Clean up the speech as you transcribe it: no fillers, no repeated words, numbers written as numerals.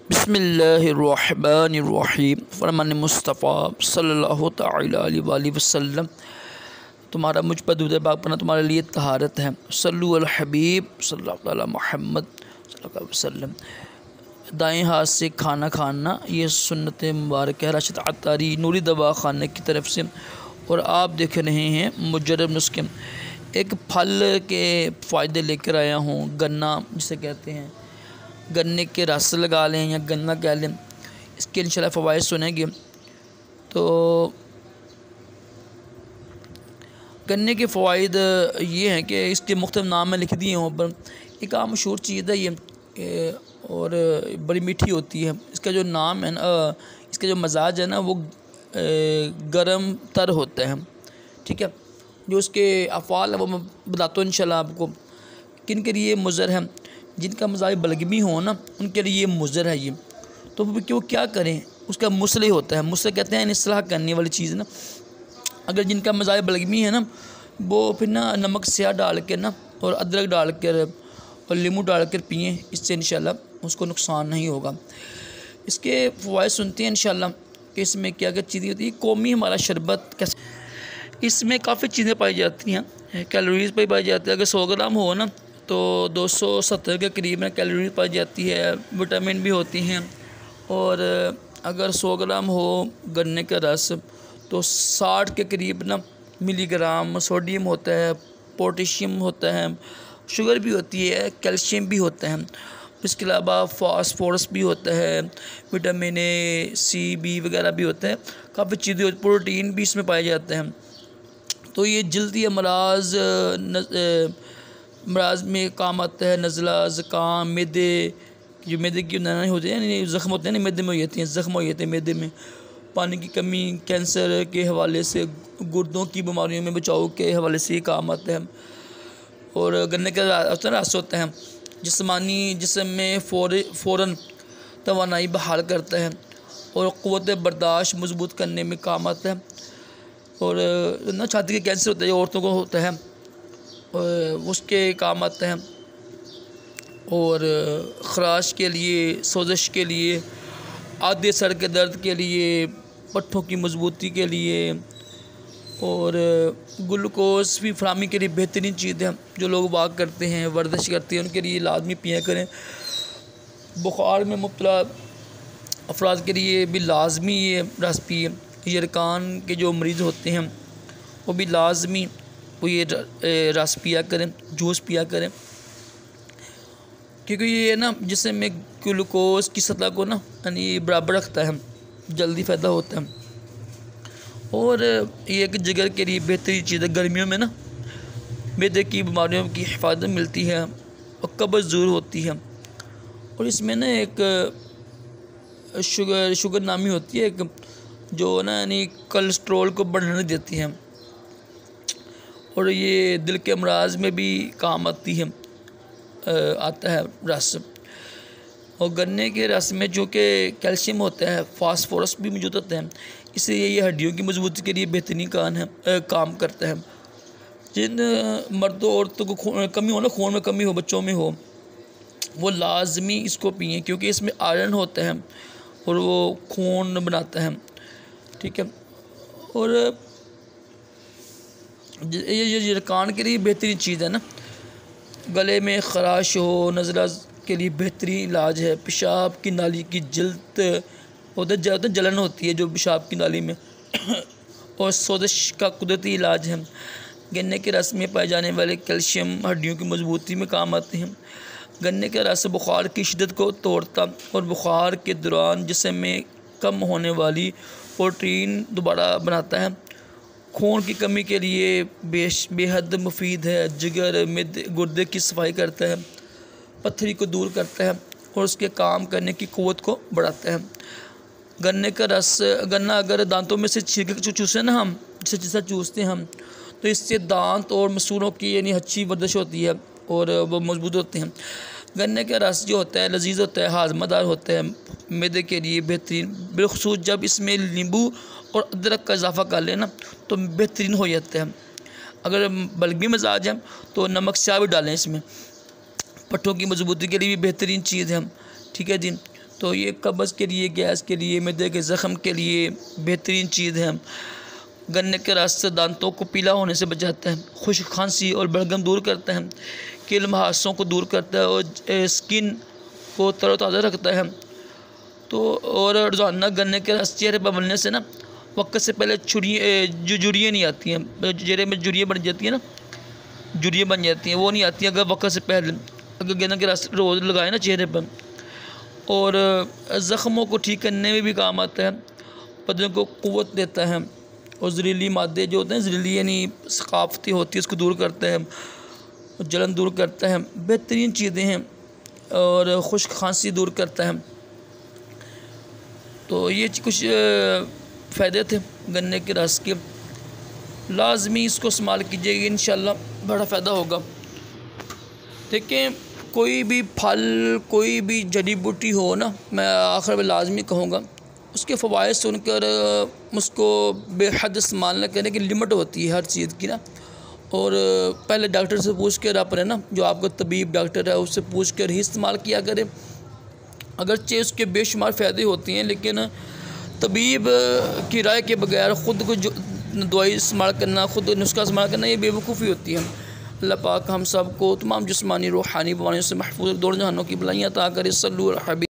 बिस्मिल्लाहिर्रहमानिर्रहीम। फरमान मुस्तफ़ा सल्लल्लाहु तआला अलैहि वसल्लम, तुम्हारा मुझ पर दूध पाक पना तुम्हारे लिए तहारत है। सल्लु अल हबीब सल्लल्लाहु अलैहि मोहम्मद सल्लल्लाहु अलैहि वसल्लम। दाएँ हाथ से खाना खाना ये सुन्नत मुबारक है राशिद अतारी नूरी दवा खाने की तरफ से। और आप देख रहे हैं मुजर्रब नुस्खे। एक फल के फ़ायदे लेकर आया हूँ। गन्ना जिसे कहते हैं, गन्ने के रस लगा लें या गन्ना कह लें, इसके इंशाल्लाह फ़वाइद सुनेंगे। तो गन्ने के फ़वाइद ये हैं कि इसके मुख्तलिफ़ नाम में लिख दिए हैं ऊपर। एक आम मशहूर चीज़ है ये और बड़ी मीठी होती है। इसका जो नाम है ना, इसका जो मजाज है ना, वो गरम तर होता है। ठीक है, जो उसके अफ़ाल है वो मैं बताता हूँ इंशाल्लाह आपको किन के लिए मुज़र है। जिनका मजाज बलगमी हो ना, उनके लिए ये मुज़र है। ये तो वो क्या करें, उसका मुसले होता है। मुसले कहते हैं इस्लाह करने वाली चीज़ ना। अगर जिनका मजाज बलगमी है ना, वो फिर ना नमक स्याह डाल के ना और अदरक डाल कर और नींबू डाल कर पिएँ, इससे इंशाल्लाह उसको नुकसान नहीं होगा। इसके फ़वाइद सुनते हैं इंशाल्लाह कि इसमें क्या क्या चीज़ें होती है। कौमी हमारा शरबत कैसे, इसमें काफ़ी चीज़ें पाई जाती हैं, कैलोरीज भी पाई जाती है। अगर 100 ग्राम हो ना तो 270 के करीब में कैलोरी पाई जाती है। विटामिन भी होती हैं। और अगर 100 ग्राम हो गन्ने का रस तो 60 के करीब ना मिलीग्राम सोडियम होता है, पोटेशियम होता है, शुगर भी होती है, कैल्शियम भी होता है। इसके अलावा फास्फोरस भी होता है, विटामिन ए, सी, बी वगैरह भी होता है। काफ़ी चीज़ें, प्रोटीन भी इसमें पाए जाते हैं। तो ये जल्दी अमराज मराज में काम आता है। नज़ला, ज़ुकाम, मैदे, जो मैदे की नानी होते हैं, ज़ख्म होते हैं ना, मैदे में हो जाते हैं, ज़ख्म हो जाते हैं मैदे में, पानी की कमी, कैंसर के हवाले से, गुर्दों की बीमारियों में बचाव के हवाले से ये काम आता है। और गन्ने का रस होता है, जिस्म में फ़ौरन तवानाई बहाल करता है और क़ुव्वत बर्दाश्त मजबूत करने में काम आता है। और ना छाती के कैंसर होता है, जो औरतों को होता है, उसके काम आता है। और ख़राश के लिए, सोज़श के लिए, आधे सर के दर्द के लिए, पट्ठों की मजबूती के लिए और ग्लूकोज़ भी फराहमी के लिए बेहतरीन चीज़ है। जो लोग वाक करते हैं, वर्जिश करते हैं, उनके लिए लाजमी पिया करें। बुखार में मुब्तला अफराद के लिए भी लाजमी ये रस पिए। यरकान के जो मरीज़ होते हैं वो भी लाजमी वो ये रस पिया करें, जूस पिया करें, क्योंकि ये ना जिससे में ग्लूकोज़ की सतह को ना यानी बराबर रखता है, जल्दी फ़ायदा होता है। और ये एक जिगर के लिए बेहतरीन चीज़ है। गर्मियों में ना मैदे की बीमारियों की हिफाजत मिलती है और कब्ज़ दूर होती है। और इसमें ना एक शुगर नामी होती है, एक जो ना यानी कोलेस्ट्रॉल को बढ़ने देती है। और ये दिल के अमराज में भी काम आती है, आता है रस। और गन्ने के रस में जो कि कैल्शियम होता है, फास्फोरस भी मौजूद होता है, इसलिए ये हड्डियों की मजबूती के लिए बेहतरीन काम करता है। जिन मर्दों औरतों को कमी हो ना, खून में कमी हो, बच्चों में हो, वो लाजमी इसको पिएँ, क्योंकि इसमें आयरन होता है और वो खून बनाता है। ठीक है, और ये यरकान के लिए बेहतरीन चीज़ है ना। गले में ख़राश हो, नज़ला के लिए बेहतरीन इलाज है। पेशाब की नाली की जल्द होता ज़्यादा जलन होती है जो पेशाब की नाली में और सोजिश का कुदरती इलाज है। गन्ने के रस में पाए जाने वाले कैल्शियम हड्डियों की मजबूती में काम आते हैं। गन्ने का रस बुखार की शिद्दत को तोड़ता और बुखार के दौरान जिस्म में कम होने वाली प्रोटीन दोबारा बनाता है। खून की कमी के लिए बेहद मुफीद है। जिगर में गुर्दे की सफाई करता है, पत्थरी को दूर करता है और उसके काम करने की क़ुव्वत को बढ़ाता है। गन्ने का रस, गन्ना अगर दांतों में से छील के चूसे ना हम, जिसे चूसते हैं हम, तो इससे दांत और मसूड़ों की यानी अच्छी वर्जिश होती है और वो मजबूत होते हैं। गन्ने का रस जो होता है लजीज होता है, हाजमादार होता है, मैदे के लिए बेहतरीन, बिलखसूस जब इसमें नींबू और अदरक का इजाफ़ा कर लेना तो बेहतरीन हो जाता है। अगर बलगमी मजाज है तो नमक स्याह भी डालें इसमें, पट्ठों की मजबूती के लिए भी बेहतरीन चीज़ है। ठीक है जी। तो ये कब्ज़ के लिए, गैस के लिए, मैदे के ज़ख़म के लिए बेहतरीन चीज़ है। गन्ने के रस से दांतों को पीला होने से बचाता है, खुश्क खांसी और बलगम दूर करता है, कील मुहासों को दूर करता है और स्किन को तरोताज़ा रखता है। तो और रोज़ाना गन्ने के रस चेहरे पर मलने से ना वक्त से पहले झुर्रियाँ नहीं आती हैं, चेहरे में झुर्रियाँ बन जाती हैं ना, झुर्रियाँ बन जाती हैं, वो नहीं आती हैं अगर वक्त से पहले, अगर गन्ने के रस रोज़ लगाए ना चेहरे पर। और ज़ख़्मों को ठीक करने में भी काम आता है, बदन को क़ुव्वत देता है और ज़हरीली मादे जो होते हैं, ज़हरीली यानी सकाफ़ती होती है, उसको दूर करता है, जलन दूर करता है, बेहतरीन चीज़ें हैं। और खुश्क खांसी दूर करता है। तो ये कुछ फ़ायदे थे गन्ने के रस के, लाजमी इसको इस्तेमाल कीजिएगा, इंशाल्लाह बड़ा फ़ायदा होगा। देखें, कोई भी फल, कोई भी जड़ी बूटी हो ना, मैं आखिर में लाजमी कहूँगा उसके फ़वाइद सुनकर उसको बेहद इस्तेमाल न करने की लिमिट होती है हर चीज़ की ना। और पहले डॉक्टर से पूछ कर अपने ना, जो आपका तबीब डॉक्टर है उससे पूछ कर ही इस्तेमाल किया करें। अगरचे उसके बेशुमार फ़ायदे होते हैं, लेकिन तबीब की राय के बगैर ख़ुद को जो दवाई इस्तेमाल करना, ख़ुद नुस्खा इस्तेमाल करना, ये बेवकूफ़ी होती है। अल्लाह पाक हम सब को तमाम जिस्मानी रूहानी बीमारियों से महफूज दोनों जहानों की भलाइयाँ अता करे। सल्लल्लाहु अलैहि वसल्लम।